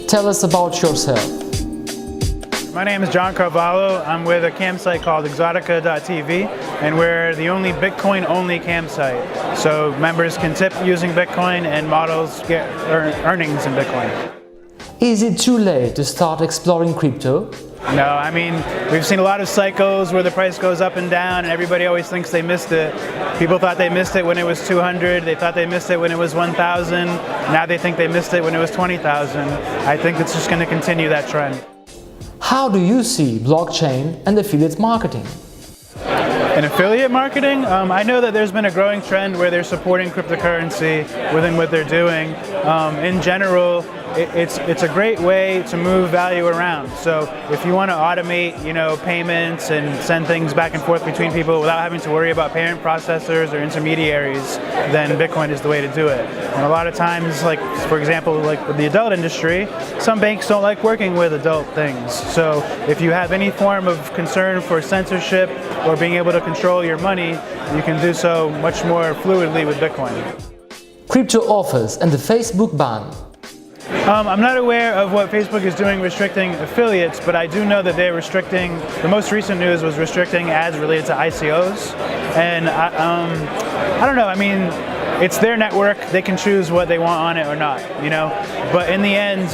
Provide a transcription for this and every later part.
Tell us about yourself. My name is Carvalho. I'm with a campsite called Exotica.tv, and we're the only Bitcoin-only campsite. So members can tip using Bitcoin and models get earnings in Bitcoin. Is it too late to start exploring crypto? No, I mean, we've seen a lot of cycles where the price goes up and down and everybody always thinks they missed it. People thought they missed it when it was 200, they thought they missed it when it was 1,000, now they think they missed it when it was 20,000. I think it's just going to continue that trend. How do you see blockchain and affiliate marketing? In affiliate marketing, I know that there's been a growing trend where they're supporting cryptocurrency within what they're doing. In general, it's a great way to move value around. So if you want to automate, payments and send things back and forth between people without having to worry about payment processors or intermediaries, then Bitcoin is the way to do it. And a lot of times, like for example, like with the adult industry, some banks don't like working with adult things. So if you have any form of concern for censorship or being able to control your money, you can do so much more fluidly with Bitcoin. Crypto offers and the Facebook ban. I'm not aware of what Facebook is doing restricting affiliates, but I do know that they're restricting, the most recent news was restricting ads related to ICOs. And I don't know, I mean, it's their network, they can choose what they want on it or not, But in the end,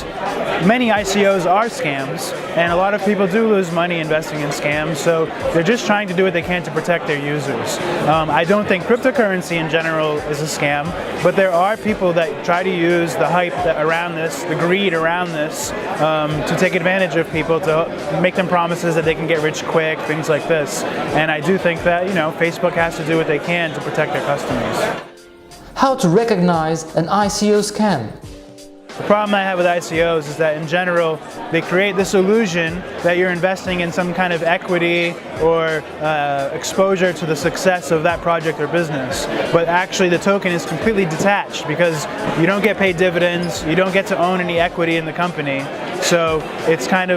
many ICOs are scams, and a lot of people do lose money investing in scams, so they're just trying to do what they can to protect their users. I don't think cryptocurrency in general is a scam, but there are people that try to use the hype around this, the greed around this, to take advantage of people, to make them promises that they can get rich quick, things like this. And I do think that, Facebook has to do what they can to protect their customers. How to recognize an ICO scam? The problem I have with ICOs is that in general, they create this illusion that you're investing in some kind of equity or exposure to the success of that project or business. But actually the token is completely detached because you don't get paid dividends, you don't get to own any equity in the company. So it's it kind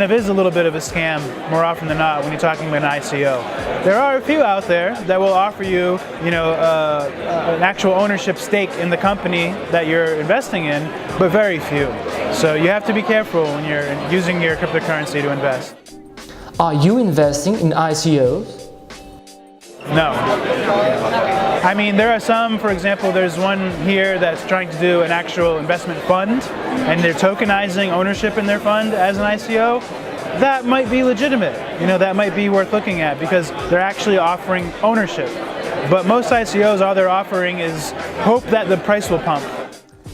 of is a little bit of a scam more often than not when you're talking about an ICO. There are a few out there that will offer you, an actual ownership stake in the company that you're investing in, but very few. So you have to be careful when you're using your cryptocurrency to invest. Are you investing in ICOs? No. I mean, there are some, for example, there's one here that's trying to do an actual investment fund, and they're tokenizing ownership in their fund as an ICO. That might be legitimate, that might be worth looking at because they're actually offering ownership. But most ICOs, all they're offering is hope that the price will pump.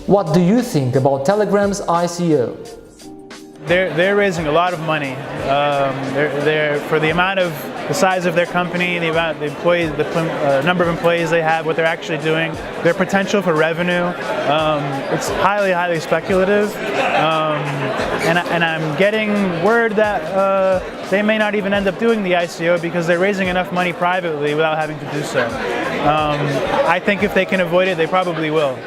What do you think about Telegram's ICO? They're raising a lot of money. They're for the amount of the size of their company, the amount of the employees, the number of employees they have, what they're actually doing, their potential for revenue. It's highly speculative, and I'm getting word that they may not even end up doing the ICO because they're raising enough money privately without having to do so. I think if they can avoid it, they probably will.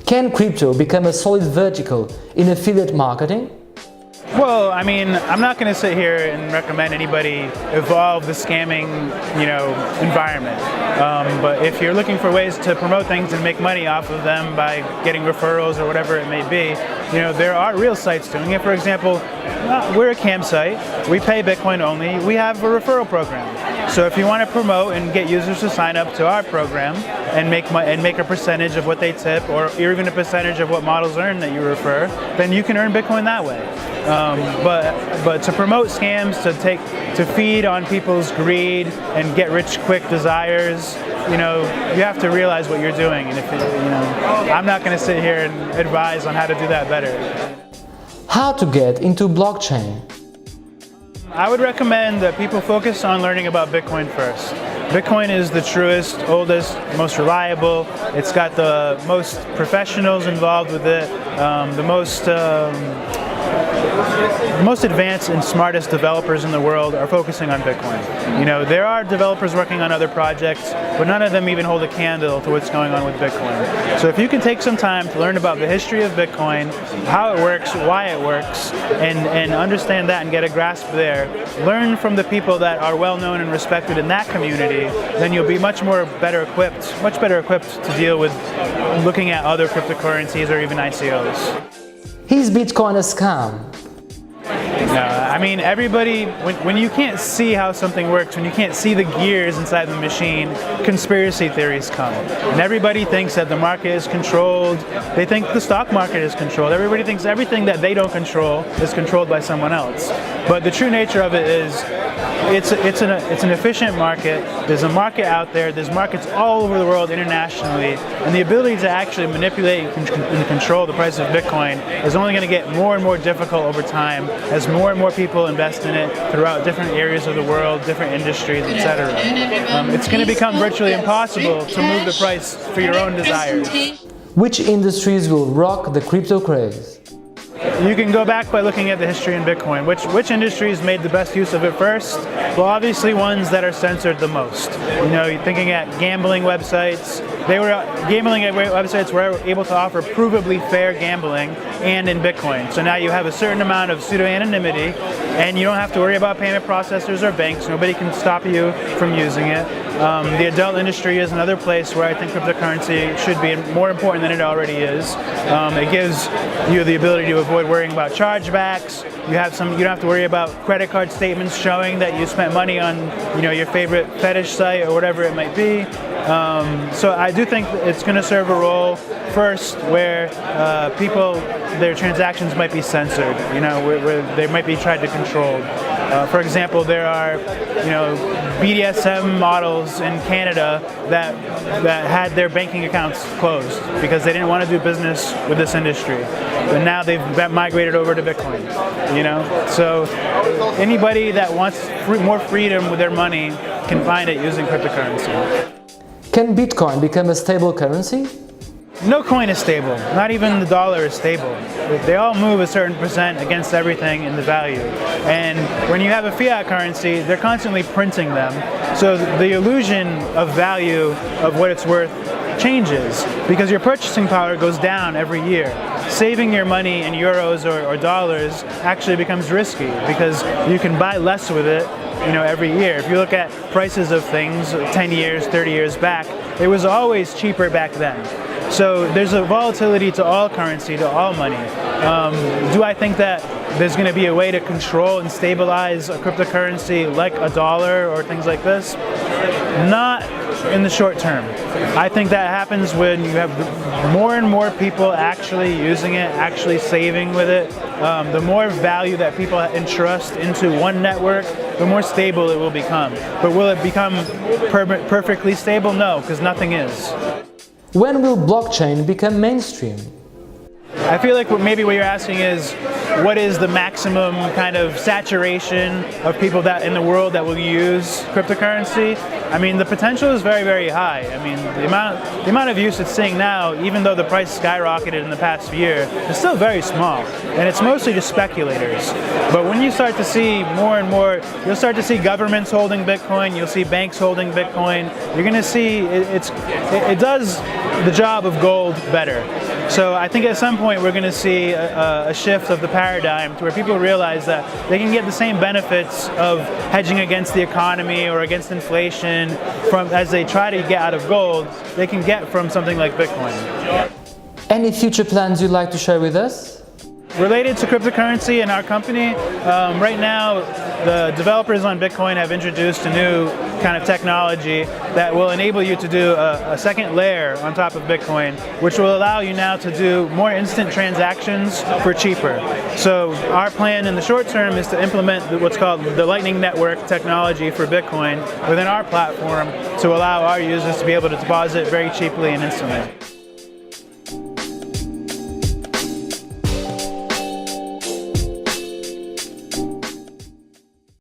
Can crypto become a solid vertical in affiliate marketing? Well, I mean, I'm not going to sit here and recommend anybody evolve the scamming, environment. But if you're looking for ways to promote things and make money off of them by getting referrals or whatever it may be, there are real sites doing it. For example, we're a campsite. We pay Bitcoin only. We have a referral program. So if you want to promote and get users to sign up to our program and make a percentage of what they tip, or even a percentage of what models earn that you refer, then you can earn Bitcoin that way. But to promote scams, to feed on people's greed and get rich quick desires, you have to realize what you're doing. And if I'm not going to sit here and advise on how to do that better. How to get into blockchain? I would recommend that people focus on learning about Bitcoin first. Bitcoin is the truest, oldest, most reliable. It's got the most professionals involved with it, the most advanced and smartest developers in the world are focusing on Bitcoin. There are developers working on other projects, but none of them even hold a candle to what's going on with Bitcoin. So if you can take some time to learn about the history of Bitcoin, how it works, why it works, and understand that and get a grasp there, learn from the people that are well known and respected in that community, then you'll be much better equipped to deal with looking at other cryptocurrencies or even ICOs. Is Bitcoin a scam? No, I mean, everybody, when you can't see how something works, when you can't see the gears inside the machine, conspiracy theories come. And everybody thinks that the market is controlled. They think the stock market is controlled. Everybody thinks everything that they don't control is controlled by someone else. But the true nature of it is, it's an efficient market. There's a market out there. There's markets all over the world internationally. And the ability to actually manipulate and control the price of Bitcoin is only going to get more and more difficult over time as more and more people invest in it throughout different areas of the world, different industries, etc. It's going to become virtually impossible to move the price for your own desires. Which industries will rock the crypto craze? You can go back by looking at the history in Bitcoin. Which industries made the best use of it first? Well, obviously ones that are censored the most. You know, you're thinking at gambling websites. Gambling websites were able to offer provably fair gambling and in Bitcoin. So now you have a certain amount of pseudo-anonymity and you don't have to worry about payment processors or banks. Nobody can stop you from using it. The adult industry is another place where I think cryptocurrency should be more important than it already is. It gives you the ability to avoid worrying about chargebacks. You don't have to worry about credit card statements showing that you spent money on, you know, your favorite fetish site or whatever it might be. So I do think it's going to serve a role first where their transactions might be censored, you know, where they might be tried to control. For example, there are, you know, BDSM models in Canada that had their banking accounts closed because they didn't want to do business with this industry. But now they've migrated over to Bitcoin, you know? So anybody that wants more freedom with their money can find it using cryptocurrency. Can Bitcoin become a stable currency? No coin is stable. Not even the dollar is stable. They all move a certain percent against everything in the value. And when you have a fiat currency, they're constantly printing them. So the illusion of value of what it's worth changes because your purchasing power goes down every year. Saving your money in euros or dollars actually becomes risky because you can buy less with it, you know, every year. If you look at prices of things 10 years, 30 years back, it was always cheaper back then. So there's a volatility to all currency, to all money. Do I think that there's going to be a way to control and stabilize a cryptocurrency like a dollar or things like this? Not in the short term. I think that happens when you have more and more people actually using it, actually saving with it. The more value that people entrust into one network, the more stable it will become. But will it become perfectly stable? No, because nothing is. When will blockchain become mainstream? I feel like maybe what you're asking is, what is the maximum kind of saturation of people that in the world that will use cryptocurrency? I mean, the potential is very, very high. I mean, the amount of use it's seeing now, even though the price skyrocketed in the past year, is still very small. And it's mostly just speculators. But when you start to see more and more, you'll start to see governments holding Bitcoin, you'll see banks holding Bitcoin. You're going to see it does the job of gold better. So I think at some point we're going to see a shift of the paradigm to where people realize that they can get the same benefits of hedging against the economy or against inflation as they try to get out of gold, they can get from something like Bitcoin. Any future plans you'd like to share with us? Related to cryptocurrency in our company, right now the developers on Bitcoin have introduced a new kind of technology that will enable you to do a second layer on top of Bitcoin, which will allow you now to do more instant transactions for cheaper. So our plan in the short term is to implement what's called the Lightning Network technology for Bitcoin within our platform to allow our users to be able to deposit very cheaply and instantly.